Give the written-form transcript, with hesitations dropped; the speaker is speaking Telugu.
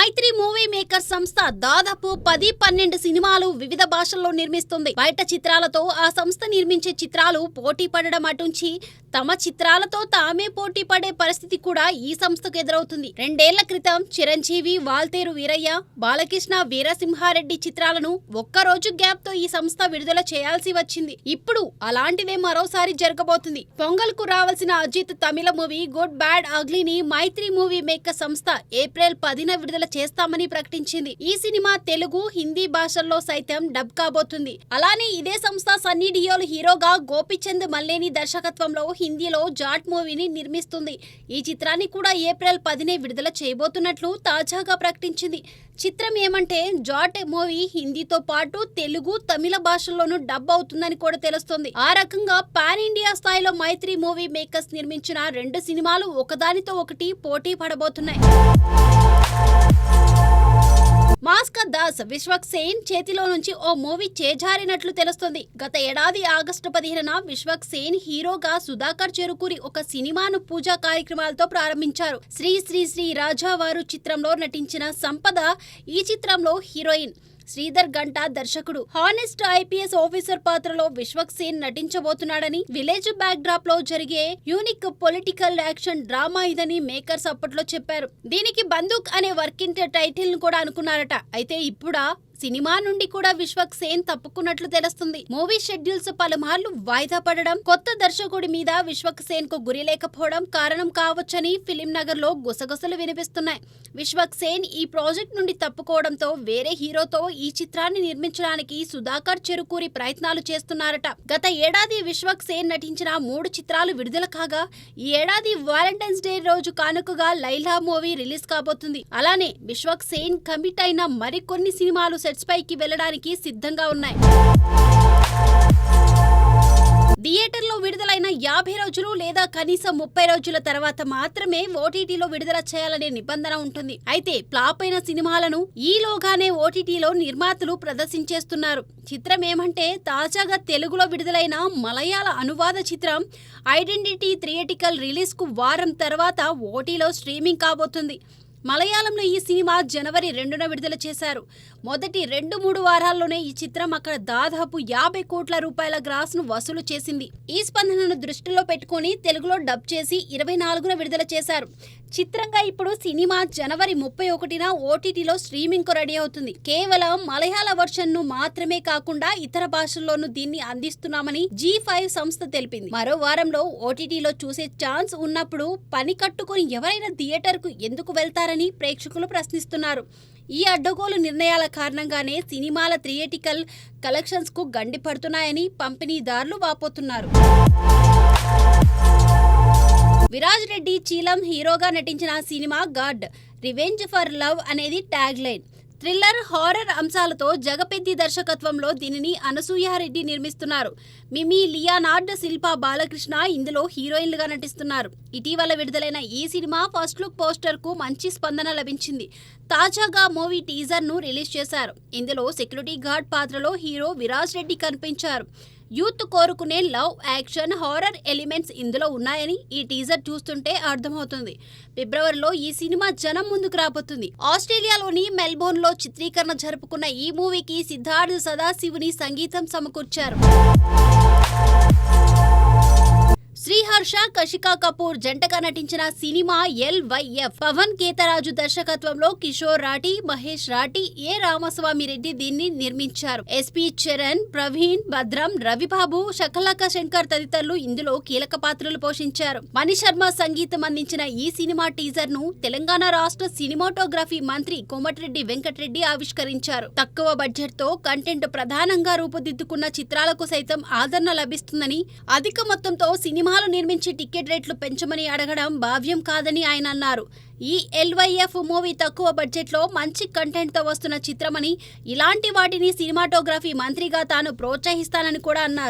మైత్రి మూవీ మేకర్ సంస్థ దాదాపు 10-12 సినిమాలు వివిధ భాషల్లో నిర్మిస్తుంది. బయట చిత్రాలతో ఆ సంస్థ నిర్మించే చిత్రాలు పోటీ పడడం అటుంచి తమ చిత్రాలతో తామే పోటీ పడే పరిస్థితి కూడా ఈ సంస్థకు ఎదురవుతుంది. 2 ఏళ్ల క్రితం చిరంజీవి, వాల్తేరు వీరయ్య, బాలకృష్ణ, వీరసింహారెడ్డి చిత్రాలను ఒక్కరోజు గ్యాప్ తో ఈ సంస్థ విడుదల చేయాల్సి వచ్చింది. ఇప్పుడు అలాంటిదే మరోసారి జరగబోతుంది. పొంగల్ కు రావాల్సిన అజిత్ తమిళ మూవీ గుడ్ బ్యాడ్ అగ్లీని మైత్రి మూవీ మేకర్ సంస్థ ఏప్రిల్ 10న విడుదల చేస్తామని ప్రకటించింది. ఈ సినిమా తెలుగు, హిందీ భాషల్లో సైతం డబ్ కాబోతుంది. అలానే ఇదే సంస్థ సన్నీ డియోల్ హీరోగా, గోపీచంద్ మల్లేని దర్శకత్వంలో హిందీలో జాట్ మూవీని నిర్మిస్తుంది. ఈ చిత్రాన్ని కూడా ఏప్రిల్ 10నే విడుదల చేయబోతున్నట్లు తాజాగా ప్రకటించింది. చిత్రం ఏమంటే జాట్ మూవీ హిందీతో పాటు తెలుగు, తమిళ భాషల్లోనూ డబ్ అవుతుందని కూడా తెలుస్తుంది. ఆ రకంగా పాన్ ఇండియా స్థాయిలో మైత్రి మూవీ మేకర్స్ నిర్మించిన 2 సినిమాలు ఒకదానితో ఒకటి పోటీ పడబోతున్నాయి. మాస్కా దాస్ విశ్వక్ సేన్ చేతిలో నుంచి ఓ మూవీ చేజారినట్లు తెలుస్తుంది. గత ఏడాది ఆగస్టు 15న విశ్వక్ సేన్ హీరోగా సుధాకర్ చెరుకూరి ఒక సినిమాను పూజా కార్యక్రమాలతో ప్రారంభించారు. శ్రీ శ్రీ శ్రీ రాజావారు చిత్రంలో నటించిన సంపద ఈ చిత్రంలో హీరోయిన్. శ్రీధర్ గంటా దర్శకుడు. హానెస్ట్ ఐపీఎస్ ఆఫీసర్ పాత్రలో విశ్వక్ సేన్ నటించబోతున్నాడని, విలేజ్ బ్యాక్ డ్రాప్ లో జరిగే యూనిక్ పొలిటికల్ యాక్షన్ డ్రామా ఇదని మేకర్స్ అప్పట్లో చెప్పారు. దీనికి బందూక్ అనే వర్కింగ్ టైటిల్ ను కూడా అనుకున్నారట. అయితే ఇప్పుడా సినిమా నుండి కూడా విశ్వక్ సేన్ తప్పుకున్నట్లు తెలుస్తుంది. మూవీ షెడ్యూల్స్ పలుమార్లు వాయిదా పడడం, కొత్త దర్శకుడి మీద విశ్వక్ సేన్ కు గురి లేకపోవడం కారణం కావచ్చని ఫిలిం నగర్ లో గుసగుసలు వినిపిస్తున్నాయి. విశ్వక్ సేన్ ఈ ప్రాజెక్ట్ నుండి తప్పుకోవడంతో వేరే హీరోతో ఈ చిత్రాన్ని నిర్మించడానికి సుధాకర్ చెరుకూరి ప్రయత్నాలు చేస్తున్నారట. గత ఏడాది విశ్వక్ సేన్ నటించిన 3 చిత్రాలు విడుదల కాగా, ఈ ఏడాది వాలంటైన్స్ డే రోజు కానుకగా లైలా మూవీ రిలీజ్ కాబోతుంది. అలానే విశ్వక్ సేన్ కమిట్ అయిన మరికొన్ని సినిమాలు సెట్స్ పైకి వెళ్లడానికి సిద్ధంగా ఉన్నాయి. థియేటర్లో విడుదలైన 50 రోజులు లేదా కనీసం 30 రోజుల తర్వాత మాత్రమే ఓటీటీలో విడుదల చేయాలనే నిబంధన ఉంటుంది. అయితే ఫ్లాప్ అయిన సినిమాలను ఈలోగానే ఓటీటీలో నిర్మాతలు ప్రదర్శించేస్తున్నారు. చిత్రం ఏమంటే తాజాగా తెలుగులో విడుదలైన మలయాళ అనువాద చిత్రం ఐడెంటిటీ థియేటికల్ రిలీజ్ కు వారం తర్వాత ఓటీలో స్ట్రీమింగ్ కాబోతుంది. మలయాళంలో ఈ సినిమా జనవరి 2న విడుదల చేశారు. మొదటి 2-3 వారాల్లోనే ఈ చిత్రం అక్కడ దాదాపు 50 కోట్ల రూపాయల గ్రాస్ ను వసూలు చేసింది. ఈ స్పందనను దృష్టిలో పెట్టుకుని తెలుగులో డబ్ చేసి 24న విడుదల చేశారు. చిత్రంగా ఇప్పుడు సినిమా జనవరి 31న ఓటీటీలో స్ట్రీమింగ్ కు రెడీ అవుతుంది. కేవలం మలయాళ వర్షన్ ను మాత్రమే కాకుండా ఇతర భాషల్లోనూ దీన్ని అందిస్తున్నామని G5 సంస్థ తెలిపింది. మరో వారంలో ఓటీటీలో చూసే ఛాన్స్ ఉన్నప్పుడు పని కట్టుకుని ఎవరైనా థియేటర్ కు ఎందుకు వెళ్తారని ప్రేక్షకులు ప్రశ్నిస్తున్నారు. ఈ అడ్డగోలు నిర్ణయాల కారణంగానే సినిమాల థియేటికల్ కలెక్షన్స్ కు గండి పడుతున్నాయని పంపిణీదారులు వాపోతున్నారు. విరాజ్ రెడ్డి చీలం హీరోగా నటించిన cinema God revenge for love అనేది ట్యాగ్ లైన్. థ్రిల్లర్, హారర్ అంశాలతో జగపెద్ది దర్శకత్వంలో దీనిని అనసూయారెడ్డి నిర్మిస్తున్నారు. మిమి, లియానార్డ్, శిల్పా బాలకృష్ణ ఇందులో హీరోయిన్లుగా నటిస్తున్నారు. ఇటీవల విడుదలైన ఈ సినిమా ఫస్ట్ లుక్ పోస్టర్ కు మంచి స్పందన లభించింది. తాజాగా మూవీ టీజర్ ను రిలీజ్ చేశారు. ఇందులో సెక్యూరిటీ గార్డ్ పాత్రలో హీరో విరాజ్ రెడ్డి కనిపించారు. యూత్ కోరుకునే లవ్, యాక్షన్, హారర్ ఎలిమెంట్స్ ఇందులో ఉన్నాయని ఈ టీజర్ చూస్తుంటే అర్థమవుతుంది. ఫిబ్రవరిలో ఈ సినిమా జనం ముందుకు రాబోతుంది. ఆస్ట్రేలియాలోని మెల్బోర్న్ లో చిత్రీకరణ జరుపుకున్న ఈ మూవీకి సిద్ధార్థ్ సదాశివుని సంగీతం సమకూర్చారు. శ్రీహర్ష, కషికా కపూర్ జంటగా నటించిన సినిమా LYF. పవన్ కేతరాజు దర్శకత్వంలో కిషోర్ రాఠీ, మహేష్ రాఠీ, ఏ రామస్వామి రెడ్డి దీన్ని నిర్మించారు. SP చరణ్, ప్రవీణ్, భద్రం, రవిబాబు, శకలక శంకర్ తదితరులు ఇందులో కీలక పాత్రలు పోషించారు. మణిశర్మ సంగీతం అందించిన ఈ సినిమా టీజర్ ను తెలంగాణ రాష్ట్ర సినిమాటోగ్రఫీ మంత్రి కోమటిరెడ్డి వెంకటరెడ్డి ఆవిష్కరించారు. తక్కువ బడ్జెట్ తో కంటెంట్ ప్రధానంగా రూపుదిద్దుకున్న చిత్రాలకు సైతం ఆదరణ లభిస్తుందని, అధిక మొత్తంతో సినిమాలు నిర్మించి టికెట్ రేట్లు పెంచమని అడగడం భావ్యం కాదని ఆయన అన్నారు. ఈ LYF మూవీ తక్కువ బడ్జెట్ లో మంచి కంటెంట్ తో వస్తున్న చిత్రమని, ఇలాంటి వాటిని సినిమాటోగ్రఫీ మంత్రిగా తాను ప్రోత్సహిస్తానని కూడా అన్నారు.